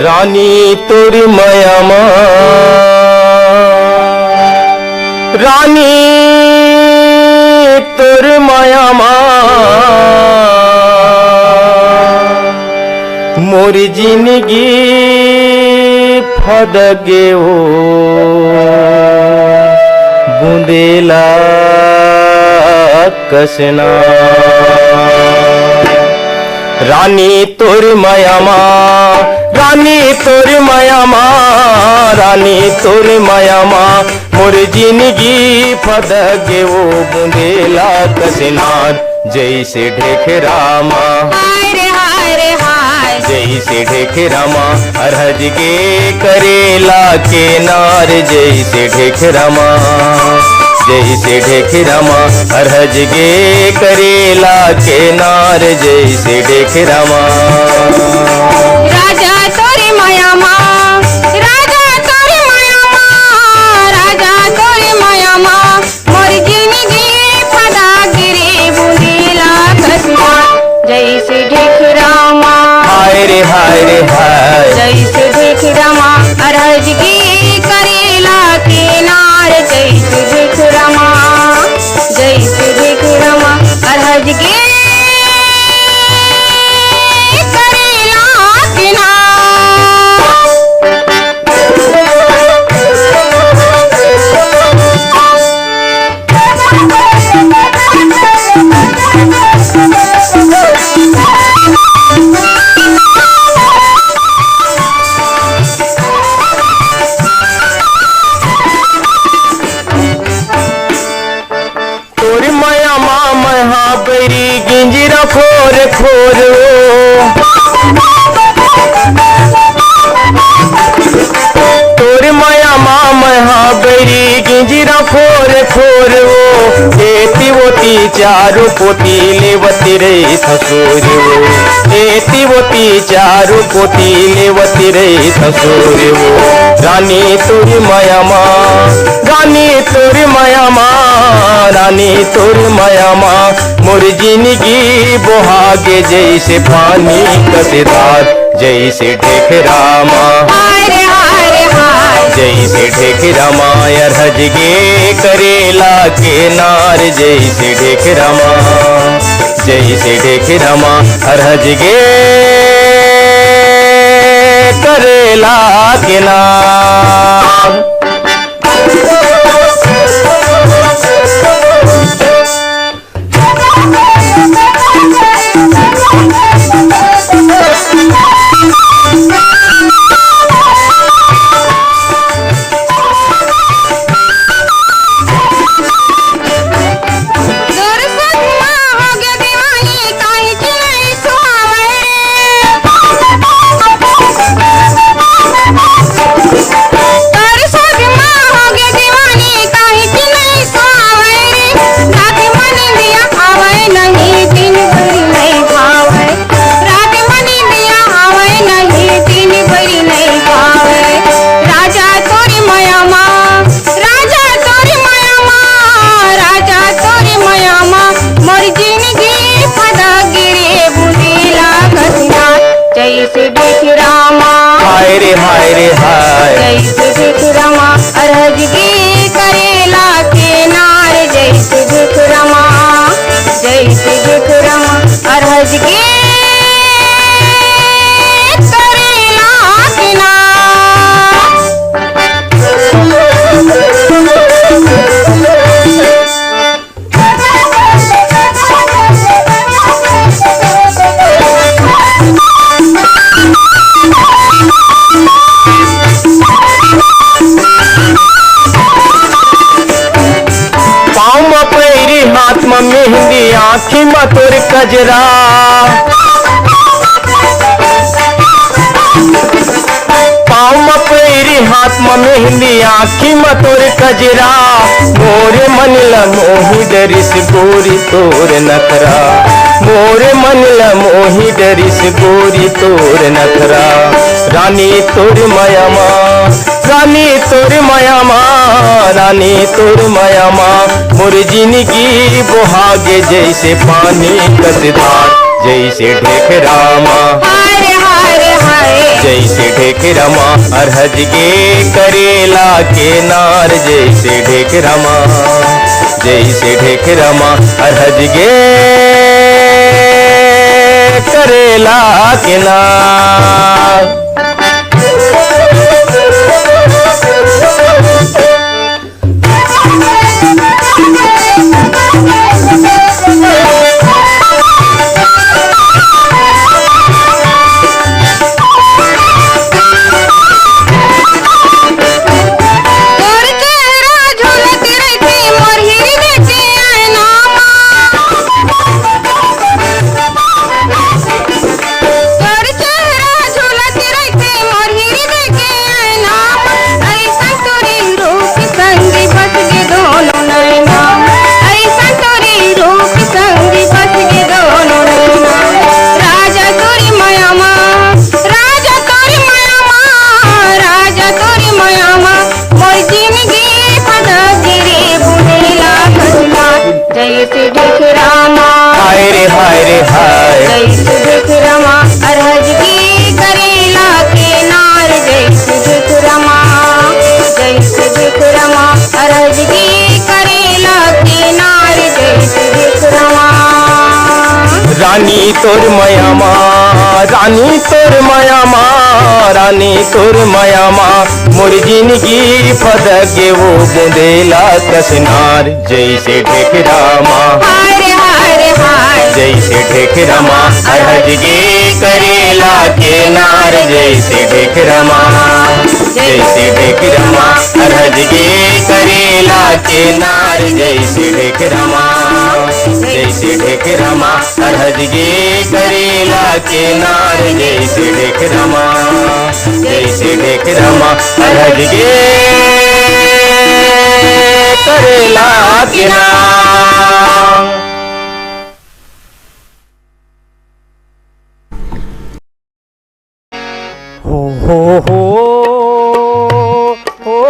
रानी तोर माया मा रानी तोर माया मा मोर जिंदगी फदगे हो बूंदेला कसना रानी तोर माया मा रानी तोर माया मा रानी तोर माया मा मोर जिंदगी फदगे वो बूंदेला कसना जैसे ढेखरा मा जैसे ढेखरा मा अरहज के करेला के नार जैसे ढेखरा मा जैसे ढेखरा मा अरहज के करेला के नार जैसे ढेखरा मा राजा तोरे माया मा राजा तोरे माया मा राजा तोरे माया मा मोर जिंदगी फदा गिरे बूंदेला कसना जैसे ढेखरा मा हाय रे हाय रे हाय जैसे ढेखरा मा अरहज के करेला के नार जैसे ढेखरा मा जैसे ढेखरा मा अरहज के गिंजरा खोर खोर तोर माया मा महा बैरी गिंजरा खोर खोर वो एती वोती चारू पोती लेवती रे ससुर वो एती वोती चारू पोती लेवती रे ससुर वो रानी तोर माया मा रानी तोर माया मा रानी तोर माया मा मोर जिंदगी बोहागे जैसे पानी कसेदार जैसे ढेखरा मा जैसे ढेखरा मा अरहज के करेला के नार जैसे ढेखरा मा जैसे ढेखरा मा अरहज के करेला के नार हाय रे हाय रे हाय जैसे ढेखरा मा अरहज के करेला के नार जैसे ढेखरा मा जैसे ढेखरा मा अरहज के करेला के हाथ में मेहंदी आँखी में तोर कजरा पाँव में पैरी हाथ में मेहंदी आँखी में तोर कजरा मोरे मनला मोही डरिस गोरी तोर नखरा मोरे मनला मोही डरिस गोरी तोर नखरा रानी तोर माया मा रानी तोर माया मा रानी तोर माया मा मोर जिंदगी बोहागे जैसे पानी कसदार जैसे ढेखरा मा जैसे ढेकरमा अरहज गे करेला के नार जैसे ढेकरमा जैसे ढेकरमा अरहज गे करेला के नार। रानी तोर माया माँ रानी तोर माया माँ रानी तोर माया माँ मोर जिंदगी फदगे वो बुंदेला कसनार जैसे ढेकरामा जैसे ढेकरामा अरहज गे करेला के नार जैसे ढेकरामा जैसे ढेकरामा अरहज गे करेला के नार जैसे ढेकरामा जैसे ढेकरामा अरहज गे करेला के नार जैसे ढेकरामा जैसे ढेकरामा अरहज गे करेला के नार। हो हो हो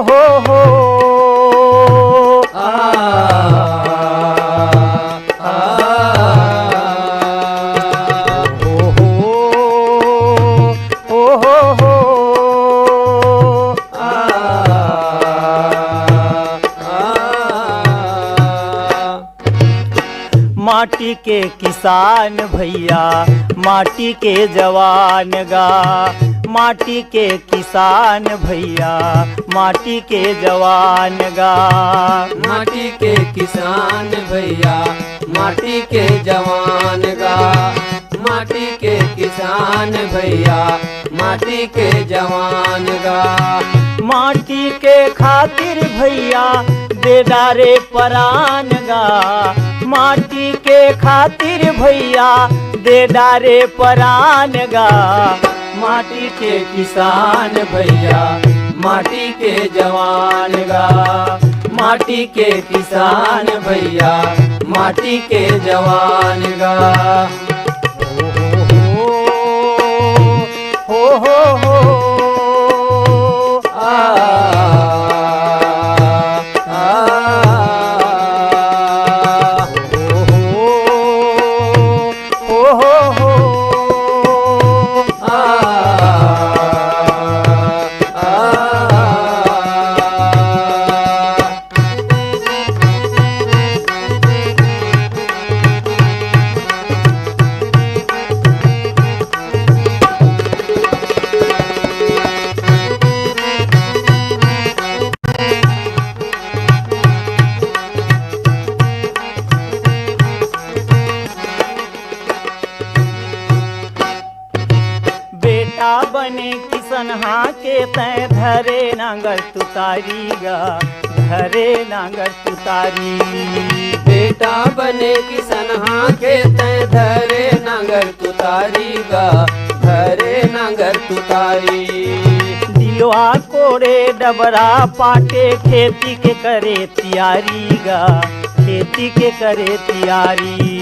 हो हो आ माटी के किसान भैया माटी के जवान गा माटी के किसान भैया माटी के जवान गा माटी के किसान भैया माटी के जवान गा माटी के किसान भैया माटी के जवान गा माटी के खातिर भैया बेदारे परान गा माटी के खातिर भैया बेदारे परान गा माटी के किसान भैया माटी के जवान गा माटी के किसान भैया माटी के जवान गा। हो हो हो बने किसनहा के तय धरे नांगर तुतारी गा धरे नांगर तुतारी बेटा बने किसनहा के तय धरे नांगर तुतारी गा धरे नांगर तुतारी दिलवा कोड़े डबरा पाटे खेती के करे तैयारी गा खेती के करे तैयारी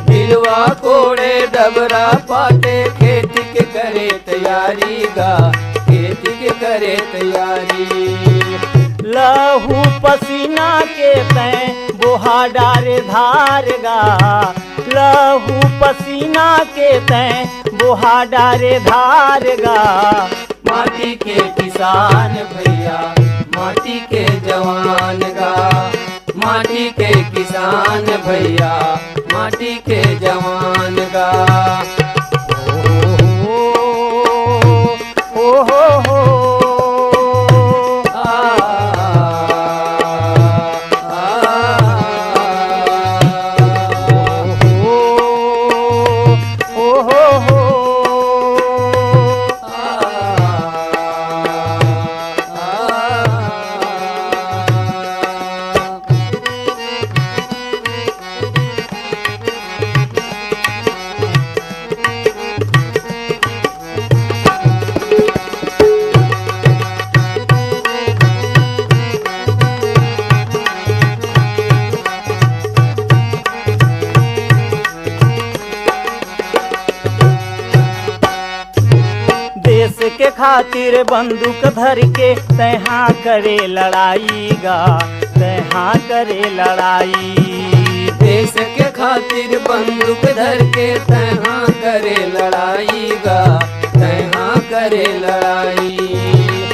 दिलवा कोड़े डबरा पाटे खेती के करे तैयारी गा खेती के करे तैयारी लहू पसीना के तय बोहा डारे धार गा रहू पसीना के तैं बोहा डारे धार गा। माटी के किसान भैया माटी के जवान गा। माटी के किसान भैया माटी के जवान गा। ओ हो आ, आ, ओ हो देश के खातिर बंदूक धर के तहाँ करे लड़ाई गा। तहाँ करे लड़ाई। देश के खातिर बंदूक धर के तहाँ करे लड़ाई गा। तहाँ करे लड़ाई।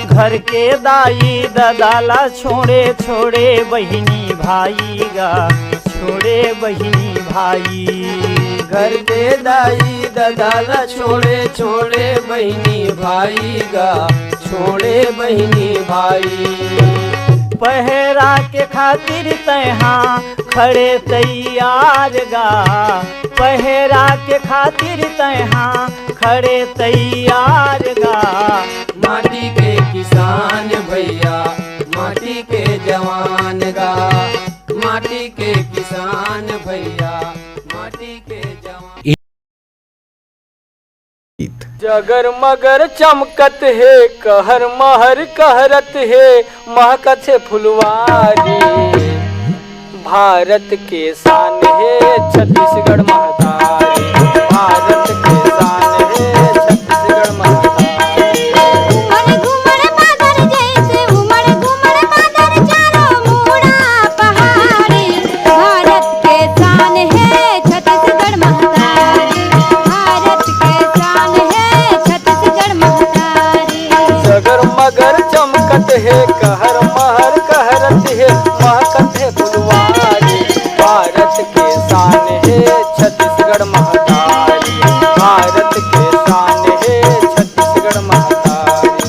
घर के दाई ददाला छोड़े छोड़े बहिनी भाई गा। छोड़े बहिनी भाई। घर के दाई ददाला छोड़े छोड़े बहिनी भाई गा। छोड़े बहिनी भाई। पहरा के खातिर तहाँ खड़े तैयार गा। पहरा के खातिर तहाँ खड़े तैयार गा। माटी के किसान भैया माटी के जवान गा। माटी के किसान भैया माटी के जवान। जगर मगर चमकत है कहर महर कहरत है महकत है फुलवारी। भारत के शान है छत्तीसगढ़ महतारी। भारत के शान है छत्तीसगढ़ महतारी। घूमड़ घूमड़ बादल जैसे उमड़ घूमड़ बादल चारों मुड़ा पहाड़ी। भारत के शान है छत्तीसगढ़ महतारी। भारत के शान है छत्तीसगढ़ महतारी। जगर मगर चमकत है कहर महर कहरत है महकत है फुलवारी। भारत के शान है छत्तीसगढ़ महतारी। भारत के शान है छत्तीसगढ़ महतारी।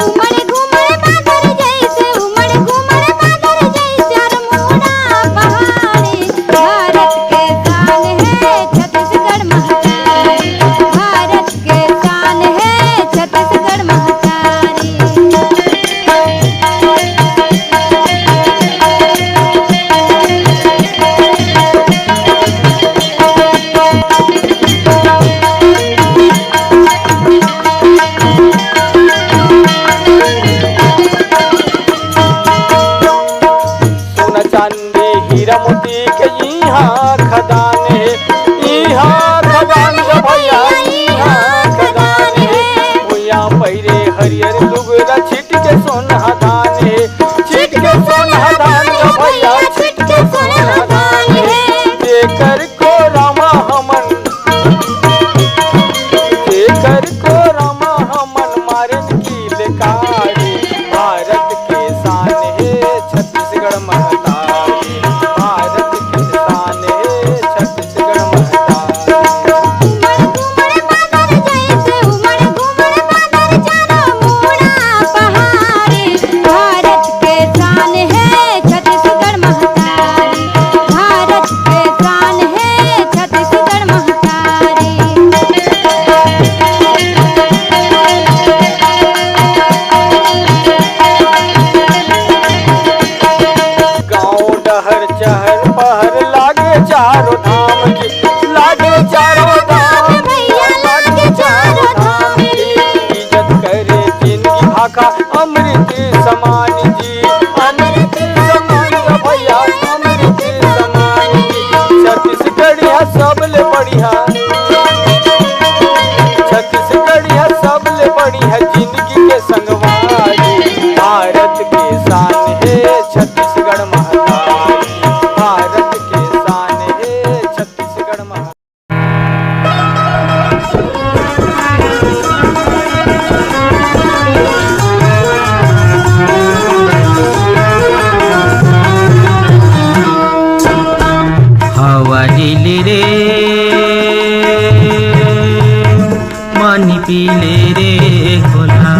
उमड़ घूमड़ बादल जैसे उमड़ घूमड़ बादल जैसे मुड़ा पहाड़ी। भारत के शान है छत्तीसगढ़ महतारी। भारत के शान है छत्तीसगढ़ महतारी। सोना चांदी हीरा मोती के यहाँ खदान है। यहाँ खदान है भैया यहाँ खदान है। भैया पहिरे हरियर लुगरा छिट के सोना धान है। छिट के सोना धान है भैया छिट के सोना धान है। देकर को रामा हमन देकर को रामा हमन मारन की लेकारी। भारत के शान है छत्तीसगढ़ महतारी। भारत के शान है छत्तीसगढ़ महतारी। उमड़ घूमड़ बादल जैसे उमड़ घूमड़ बादल चारों मुड़ा पहाड़ी। भारत के शान है छत्तीसगढ़ महतारी। भारत के शान है छत्तीसगढ़ महतारी। गाँव डहर चहर पहर लागे चारों धाम की। लागे चारों धाम भैया लागे चारों धाम की। इज्जत करे जिनकी भाखा अमृत समान जी। अमृत समान भैया अमृत समान जी। छत्तीसगढ़िया सबले बढ़िया छत्तीसगढ़िया सबले बढ़िया जिंदगी के संगवारी। भारत के शान है छत्तीसगढ़ महतारी। भारत के शान है छत्तीसगढ़ महतारी। पानी पी ले रे गोला,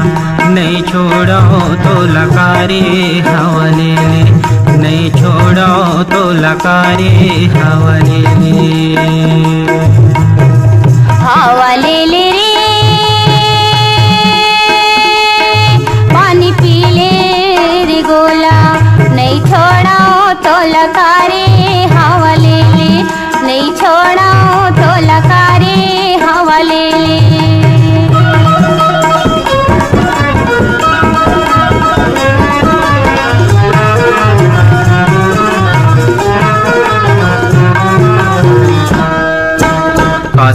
नहीं छोड़ो तो लकारे हवा ले ले, नहीं छोड़ो तो लकारे हवा ले ले। हवा ले ले रे पानी पी ले रे गोला, नहीं छोड़ा तो लकारे हवा ले ले, नहीं छोड़ा तो लकारे हवा ले ले।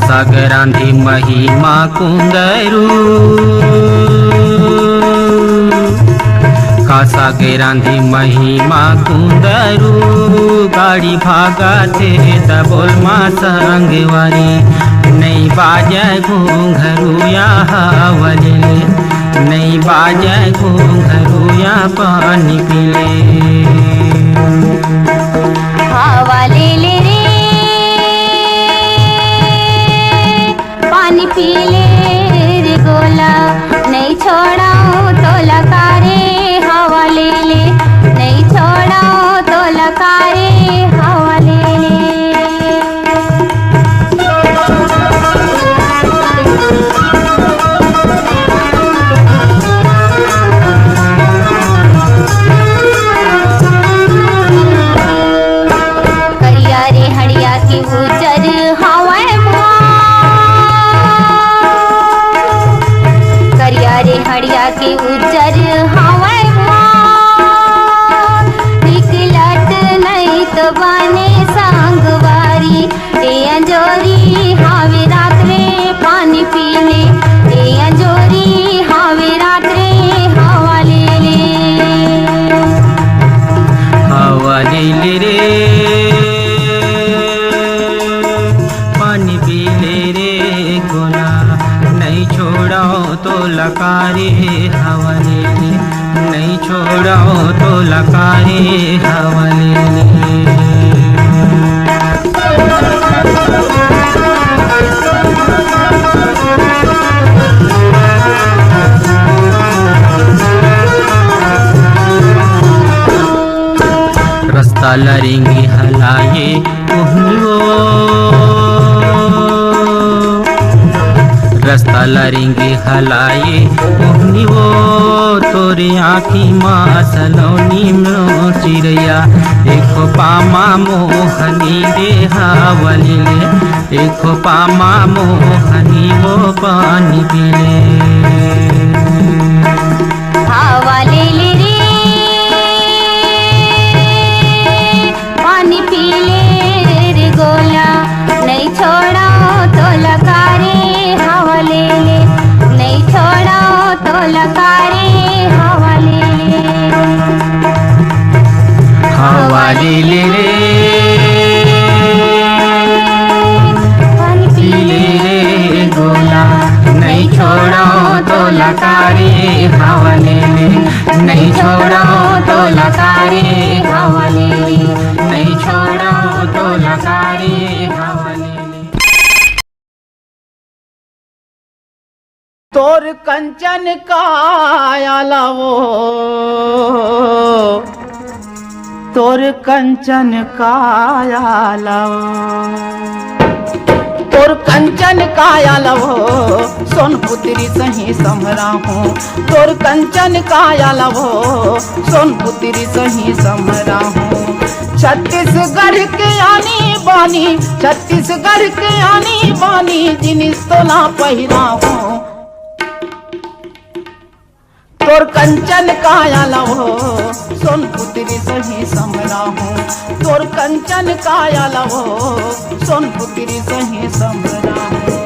सागरांधी महिमा कुंदरू, सागरांधी महिमा कुंदरू, गाड़ी भागा थे तबोल माँ संगवारी, नहीं बाजे घूंघरू या हवले, नहीं बाजे घूंघरू या पानी पीले। हवा ले ले रे पानी पी ले रे गोला, नहीं छोड़ा तो लकारे हवा ले ले, नहीं छोड़ा तो लकारे हवा ले ले। करिया रे हड़िया की उजर हवाएं रे हड़िया के उज्जर हवाएं निकलत नहीं तो बने संगवारी, रे अंजोरी हावे रात रे पानी पीले, रे अंजोरी हावे रात रे हवा ले ले। हवा ले ले रे पानी पी ले रे गोला, नहीं छोड़ो तो लकारे हवा ले ले, नहीं छोड़ो तो लकारे हवा ले ले। रास्ता लरेंगे हलाए ओहनियो, रास्ता लरेंगे हलाए ओहनी वो, तोरे आँखी माँ सलोनी में चिड़ैया, देखो पामा मोहनी दे हवा ले ले, देखो पामा मोहनी वो पानी पी ले। हवा ले ले रे पानी पी ले रे गोला, नहीं छोड़ा तो लकारे हवा ले ले, नहीं छोड़ा तो लकारे हवा ले ले। हवा ले ले रे पानी पी पी ले रे गोला, नहीं छोड़ो तो लकारे हवा ले ले, नहीं छोड़ो तो लकारे हवा ले ले, नहीं छोड़ो तो लकारे हवा ले ले। तोर कंचन काया लावो, तोर कंचन काया लावो, तोर कंचन काया लवो, सोन पुत्री सही समरा हूँ, तोर कंचन काया लवो, सोन पुत्री सही समरा हूँ। छत्तीसगढ़ के आनी बानी, छत्तीसगढ़ के आनी बानी, जिनिस तो ना पहिरा हूँ। तोर कंचन काया लवो, सोन पुत्री सही समरा हूँ, तोर कंचन काया लवो, सोन पुत्री सही समरा हूँ।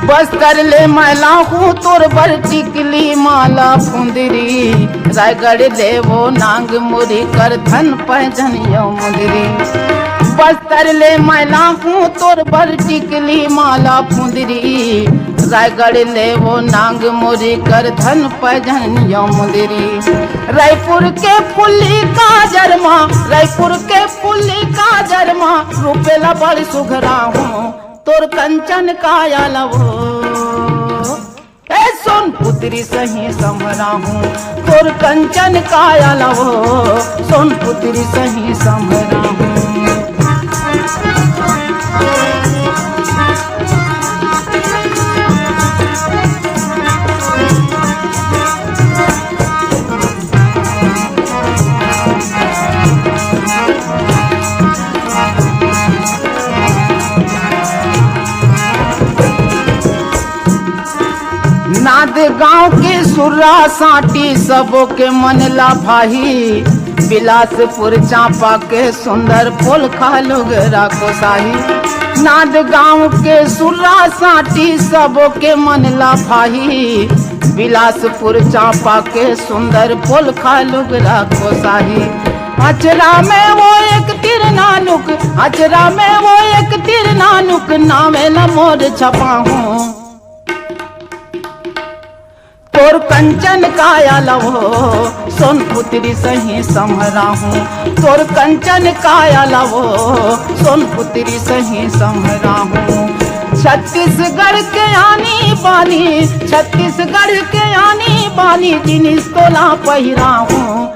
बस्तर ले मैला हूँ तोर बर टिकली माला फुंदरी, रायगढ़ देवो नांग मुरी कर धन पैजन यो मुदरी। बस्तर ले मैला हूँ तोर बर टिकली माला फुंदरी, रायगढ़ ले वो नांग मोरी कर धन पजन यो मुंदरी। रायपुर के पुली का जरमा, रायपुर के पुली का जरमा, रुपेला बड़ सुघरा हूँ तोर कंचन काया लवो। ए सोन पुत्री सही समरा हूँ तोर कंचन काया लवो, सोन पुत्री सही समरा हूँ। नाद गांव के सुर्रा साटी सबों के मन ला भाई, बिलासपुर चांपा के सुंदर फूल खालुगरा को साही। नाद गांव के सुर्रा साटी सबों के मन ला भाई, बिलासपुर चांपा के सुंदर फूल खालुगरा को साही। अचरा में वो एक तिर नानुक, अचरा में वो एक तिर नानुक, नामे न मोर छपा हूँ तोर कंचन काया लवो, सोन पुत्री सही समरा हूँ तोर कंचन काया लवो, सोन पुत्री सही समरा हूँ। छत्तीसगढ़ के आनी बानी, छत्तीसगढ़ के आनी बानी, जिनिस तोला पहिरा हूँ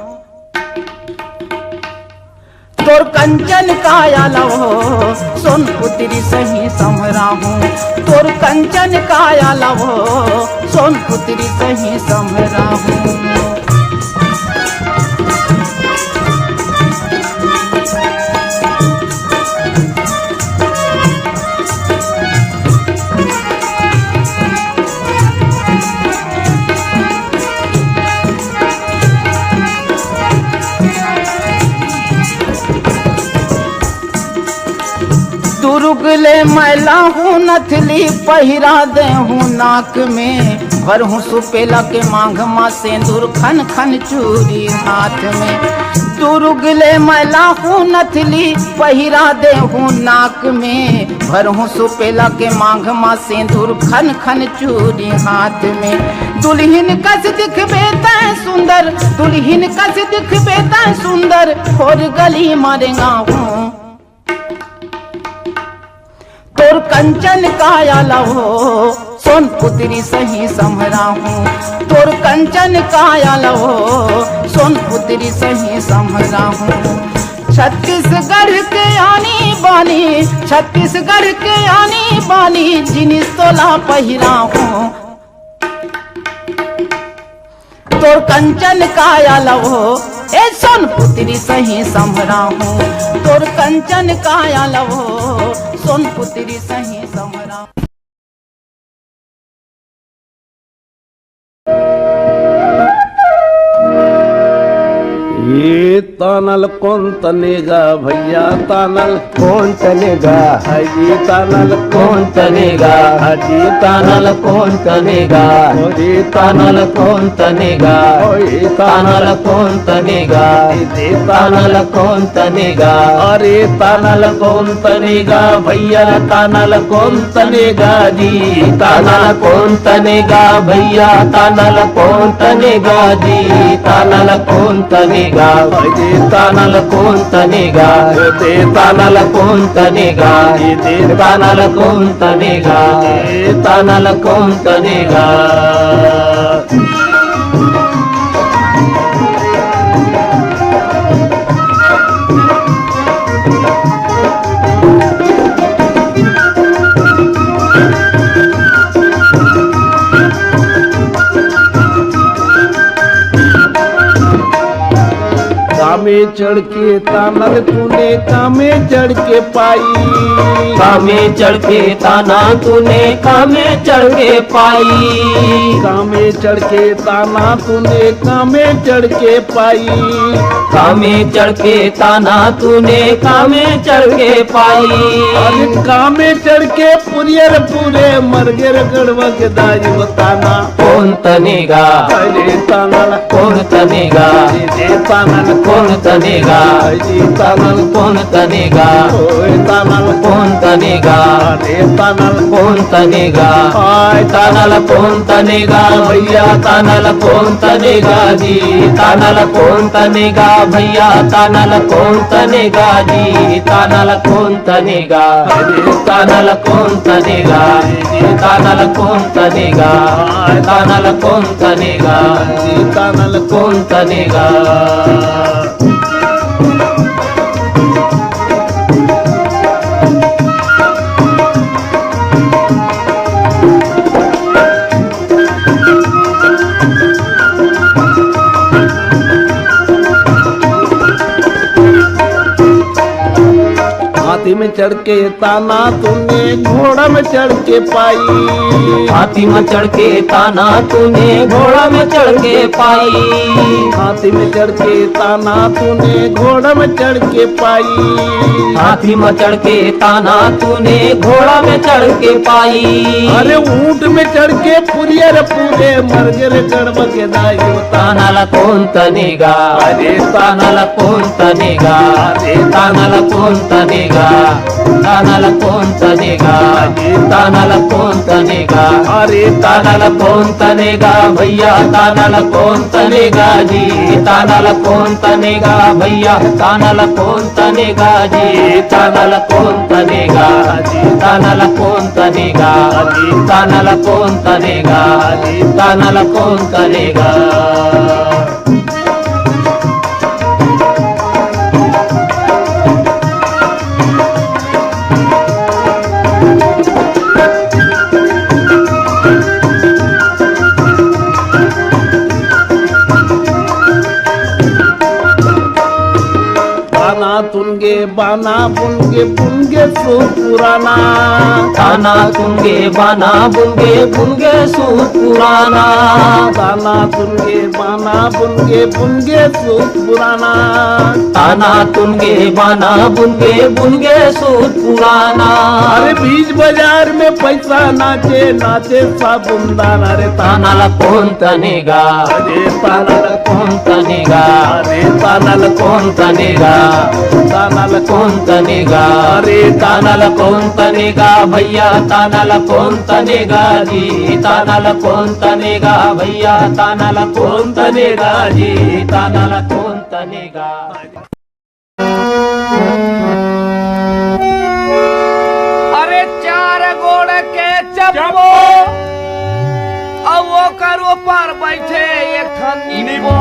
तोर कंचन काया लवो, सोन पुत्री सही समरा हूँ तोर कंचन काया लवो, सोन पुत्री सही समरा हूँ। दुर्गले मैला हूँ नथली पहिरा दे हूँ नाक में, भर हूँ सुपेला के मांग माँ सिंदूर खन खन चूरी हाथ में। दुर्गले मैला हूँ नथली पहिरा दे हूँ नाक में, भर हूँ सुपेला के मांग माँ सिंदूर खन खन चूरी हाथ में। दुल्हन कस दिखबे तै सुंदर, दुल्हन कस दिखबे तै सुंदर, खोर गली मारेगा हूँ तोर कंचन काया लवो, सोन पुत्री सही समरा हूँ तोर कंचन काया लवो, सोन पुत्री सही समरा हूँ। छत्तीसगढ़ के आनी बानी, छत्तीसगढ़ के आनी बानी, जिनिस तोला पहिरा हूँ तोर कंचन काया लवो, ए सोन पुत्री सही समरा हूँ तोर कंचन काया लवो, सोन पुत्री सही समरा। ये तानल कौन तनेगा भैया, तानल कौन तनेगा, ये तानल कौन तनेगा, हाजी तानल कौन तनेगा, ये तानल कौन तनेगा, ये तानल कौन तनेगा, तानल कौन तनेगा, अरे तानल कौन तनेगा भैया, तानल कौन तनेगा जी, तानल कौन तनेगा भैया, तानल कौन तनेगा जी, तानल कौन तनेगा, तानल कौन तनेगा, तानल कौन तनेगा, तानल कौन तनेगा, तानल कौन तनेगा। कामे चढ़ के तानल तूने कामे चढ़ के पाई, कामे चढ़ के ताना तूने कामे चढ़ के पाई, कामे चढ़ के ताना तूने कामे चढ़ के पाई, कामे चढ़ के ताना तूने कामे चढ़ के पाई। अरे कामे चढ़ के पुरियर पूरे मरगर गड़वा के दाई बताना कौन तनेगा, अरे तानल कौन तनेगा, तानल कौन तनेगा, तनेगा जी तानल कौन तनेगा होय तानल कौन तनेगा अरे तानल कौन तनेगा हाय तानल कौन तनेगा भैया तानल कौन तनेगा जी तानल कौन तनेगा भैया तानल कौन तनेगा जी तानल कौन तनेगा तानल कौन तनेगा तानल कौन तनेगा तानल कौन तनेगा जी तानल कौन तनेगा हाथी में चढ़ के ताना तूने घोड़ा में चढ़ के पाई हाथी में चढ़ के ताना तूने घोड़ा में चढ़ के पाई हाथी में चढ़ के ताना तूने घोड़ा में चढ़ के पाई हाथी में चढ़ के ताना तूने घोड़ा में चढ़ के पाई अरे ऊंट में चढ़ के पुरियर पूरे मर गे गड़ब के दाई तानाला कौन तनेगा अरे तानाला कौन तनेगा तानाला कौन तनेगा तानाला कौन तनेगा तानाला कौन तनेगा अरे तानाला कौन तनेगा भैया तानाला कौन तनेगा जी तानाला कौन तनेगा भैया तानाला कौन तनेगा जी तानाला कौन तनेगा तानाला कौन तनेगा तानाला कौन तनेगा तानाला कौन तनेगा बाना तुनगे बाना बुनगे सो पुराना ताना तुंगे बाना बुनगे सूत पुराना ताना तुनगे बाना बुनगे सो पुराना ताना तुंगे बाना बुनगे सूत पुराना अरे बीच बाजार में पैसा नाचे साबुनदान अरे तानाला कौन तनेगा अरे तानल कौन तनेगा अरे तानल कौन तनेगा तानल कौन तनेगा अरे तानाला कौन तनेगा भैया तानाला कौन तनेगा जी तानाला कौन तनेगा भैया तानाला कौन तनेगा जी तानाला कौन तनेगा अरे चार गोड़ के चप्पो अब वो करो पर बैठे एक ठन नींबू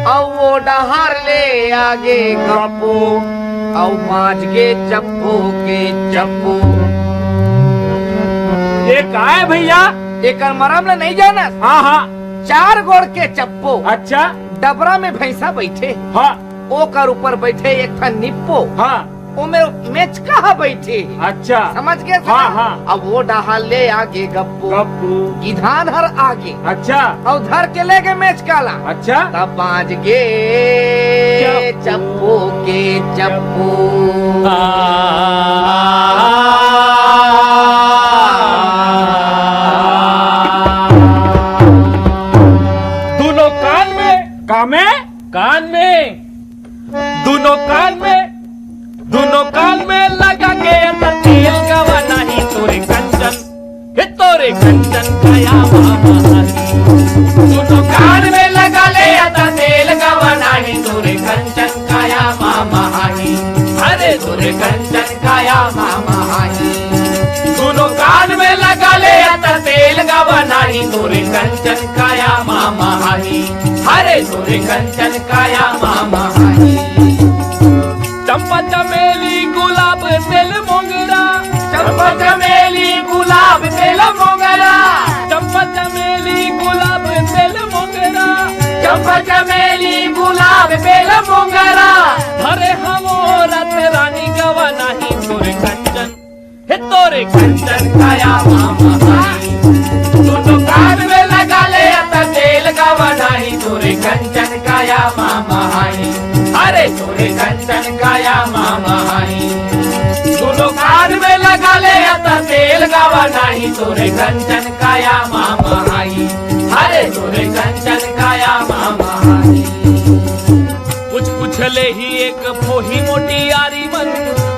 अब वो डहार ले आगे गप्पो अब माज के चप्पो के चप्पो ये का है भैया एक मरम ले नहीं जाना हाँ हाँ चार गोड़ के चप्पो अच्छा डबरा में भैंसा बैठे हाँ ओकर ऊपर बैठे एक ठन निप्पो हाँ ओमे मेच कहा बैठे अच्छा समझ गए हाँ हाँ अब वो डहा ले आगे गप्पू गिधान हर आगे अच्छा और धर के ले गए मेच काला अच्छा तब बाज गे चप्पू के चप्पू दोनों कान में दोनों कान में लगा के तेल गवा नहीं तोरे कंचन कया मामा दोनों कान में लगा ले तेल गवा नहीं तोरे कंचन कया मामा अरे तोरे कंचन कया मामा दोनों कान में लगा ले तेल गवा नहीं तोरे कंचन कया मामा अरे तोरे कंचन कया मामा चंपा चमेली गुलाब तेल मोगरा चंपा चमेली गुलाब तेल मोगरा चंपा चमेली गुलाब तेल मोगरा चंपा चमेली गुलाब तेल मोगरा अरे हमो रत रानी गवा नहीं तोरे कंचन हे तोरे कंचन काया मामा दोनों कान में लगा ले तेल गवा नहीं तोरे कंचन काया मामा अरे तोरे कंचन काया मामा दोनों कान में लगा ले तेल गवा नहीं तोरे कंचन काया मामा अरे तोरे कंचन काया मामा कुछ पूछले ही एक फोही मोटी यारी मन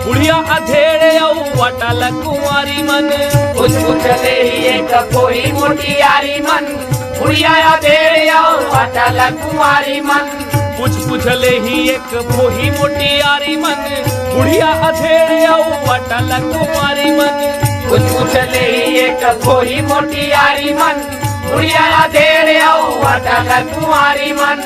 बुढ़िया अधेड़े औ वटल कुंवारी मन पूछले ही एक फोही मोटी यारी मन बुढ़िया अधेड़े औ वटल कुंवारी मन पूछले ही एक फोही मोटी यारी मन बुढ़िया अधेड़े औ वटल कुंवारी मन पूछले ही एक फोही मोटी यारी मन बुढ़िया अधेड़े औ वटल कुंवारी मन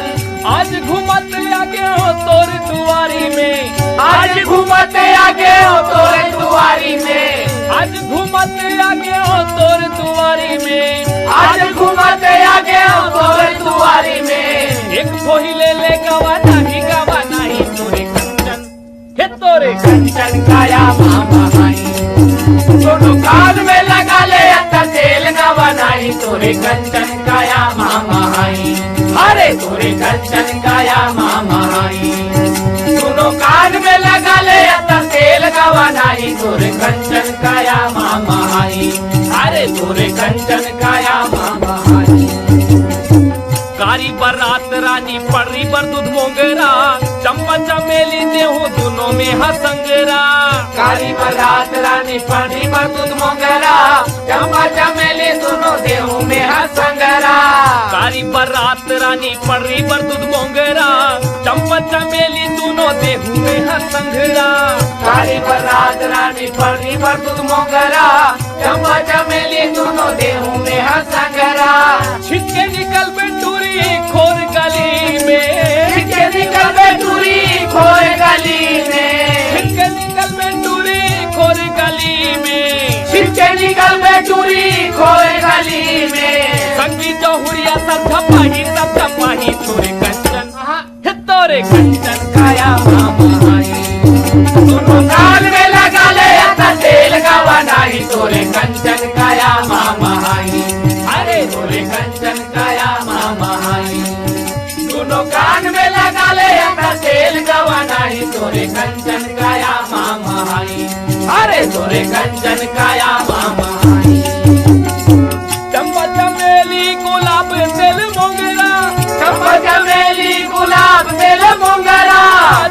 आज घूमत आगे हो तोर दुआरी में आज घूमत आगे हो तोरे दुआरी में आज घूमत आगे हो तोर दुआरी में आज घूमत आगे हो तोरे दुआरी में एक फोही ले गवा नहीं तोरे कंचन हे तोरे कंचन काया मामा हाई दोनों कान में लगा ले अत्ता तेल न बनाई तोरे कंचन काया मामा हाई अरे तोरे कंचन काया मामा हाई दोनों कान में लगा ले अत्ता तेल न बनाई तोरे कंचन काया मामा हाई अरे तोरे कंचन काया मामा हाई कारी बरात रानी पड़ी पर दूध मोंगरा चंपा चमेली देहू दोनों में हसंगरा कारी बरात रानी पड़ी पर दूध मोंगरा चंपा चमेली दोनों देहू में हसंगरा कारी बरात रानी पड़ी पर दूध मोंगरा चंपा चमेली दोनों देहू में हसंगरा कारी बरात रानी पड़ी पर दूध मोंगरा चंपा चमेली दोनों देहू में हसंगरा छिटके निकल बेटूरी खोर गली में छिटके निकल बेटूरी खोर गली में छिटके निकल बेटूरी खोर गली में छिटके निकल बेटूरी खोर गली में संगी जहुरिया सब धपाही तोरे कंचन हे तोरे कंचन काया मामा हाई दोनों कान में लगा ले अत्ता तेल का बनाई तोरे कंचन काया मामा हाई अरे तोरे कंचन काया मामा हाई दोनों कान में लगा ले अत्ता तेल का बनाई तोरे कंचन काया मामा हाई अरे तोरे कंचन काया मामा हाई चंपा चमेली गुलाब तेल मोंगरा चंपा चमेली गुलाब तेल मोंगरा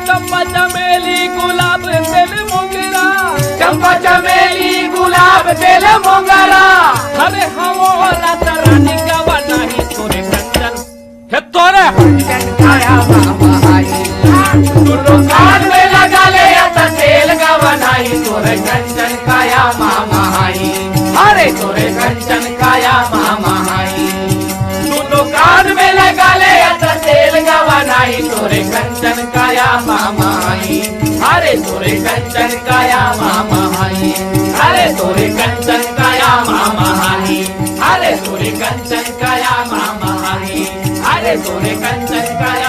चंपा चमेली गुलाब तेल मोंगरा चंपा चमेली गुलाब तेल मोंगरा अरे हमारा रानी गवा नहीं तोरे कंचन हे तोरे कंचन काया मामा हाई दोनों कान में लगा ले अत्ता तेल का बनाई तोरे कंचन काया मामा हाई अरे तोरे कंचन काया मामा हाई दोनों कान में लगा ले अत्ता तेल का बनाई तोरे कंचन काया मामा हाई अरे तोरे कंचन काया मामा हाई अरे तोरे कंचन काया मामा हाई अरे तोरे कंचन काया मामा हाई अरे तोरे कंचन काया